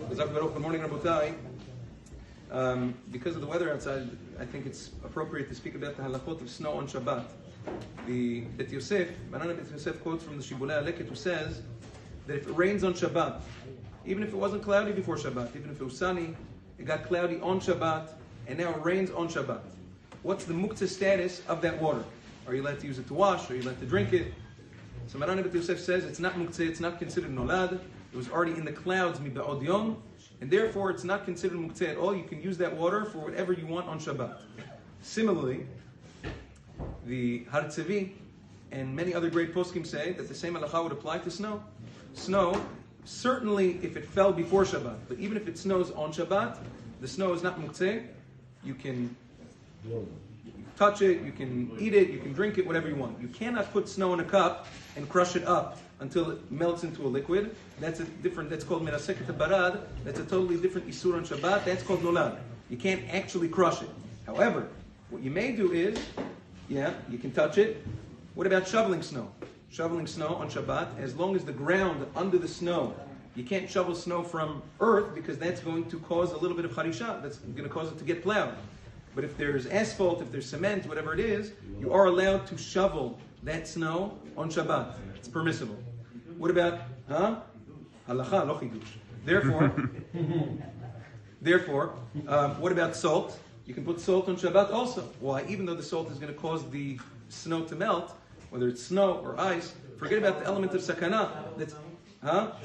Good morning, Rabbi. Because of the weather outside, I think it's appropriate to speak about the halachot of snow on Shabbat. The Bet Yosef, Banana Bet Yosef quotes from the Shibbolei HaLeket, who says that if it rains on Shabbat, even if it wasn't cloudy before Shabbat, even if it was sunny, it got cloudy on Shabbat, and now it rains on Shabbat, what's the muktzah status of that water? Are you allowed to use it to wash? Are you allowed to drink it? So Banana Bet Yosef says it's not muktzah, it's not considered nolad. It was already in the clouds, miba'od yom, and therefore it's not considered muktzeh at all. You can use that water for whatever you want on Shabbat. Similarly, the Har Tzevi and many other great poskim say that the same halacha would apply to snow. Snow, certainly if it fell before Shabbat, but even if it snows on Shabbat, the snow is not muktzeh. You can touch it, you can eat it, you can drink it, whatever you want. You cannot put snow in a cup and crush it up until it melts into a liquid. That's called meraseket barad. That's a totally different isur on Shabbat. That's called nolad. You can't actually crush it. However, what you may do is, you can touch it. What about shoveling snow? Shoveling snow on Shabbat, as long as the ground under the snow, you can't shovel snow from earth because that's going to cause a little bit of harisha. That's going to cause it to get plowed. But if there's asphalt, if there's cement, whatever it is, you are allowed to shovel that snow on Shabbat. It's permissible. What about, Halacha, lo chidush. Therefore, what about salt? You can put salt on Shabbat also. Why? Even though the salt is going to cause the snow to melt, whether it's snow or ice, forget about the element of sakana. That's,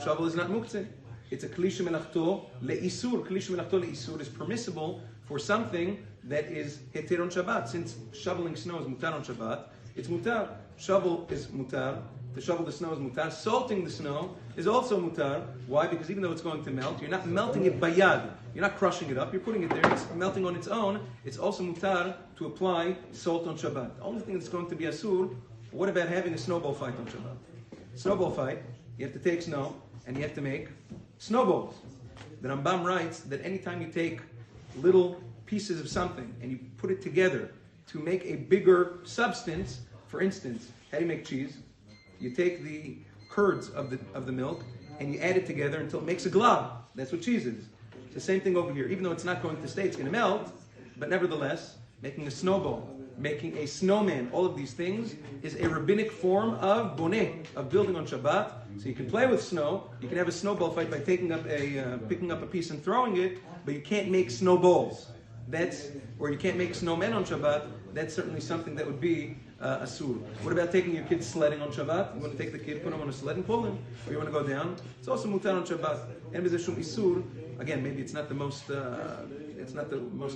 shovel is not muktzeh. It's a kli shemelachto leisur. Kli shemelachto leisur is permissible for something that is heter on Shabbat. Since shoveling snow is mutar on Shabbat, it's mutar. Shovel is mutar. To shovel the snow is mutar. Salting the snow is also mutar. Why? Because even though it's going to melt, you're not melting it bayad. You're not crushing it up. You're putting it there. It's melting on its own. It's also mutar to apply salt on Shabbat. The only thing that's going to be asur, what about having a snowball fight on Shabbat? Snowball fight, you have to take snow and you have to make snowballs. The Rambam writes that anytime you take little pieces of something and you put it together to make a bigger substance, for instance, how do you make cheese? You take the curds of the milk and you add it together until it makes a glob. That's what cheese is. It's the same thing over here. Even though it's not going to stay, it's going to melt, but nevertheless, making a snowball, making a snowman, all of these things is a rabbinic form of boneh, of building on Shabbat. So you can play with snow. You can have a snowball fight by picking up a piece and throwing it, but you can't make snowballs. Or you can't make snowmen on Shabbat. That's certainly something that would be asur. What about taking your kids sledding on Shabbat? You want to take the kid, put him on a sled and pull him, or you want to go down? It's also mutar on Shabbat. And there's shum isur. Again, maybe it's not the most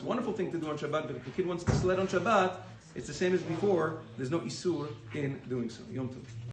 wonderful thing to do on Shabbat, but if the kid wants to sled on Shabbat, it's the same as before. There's no isur in doing so. Yom Tov.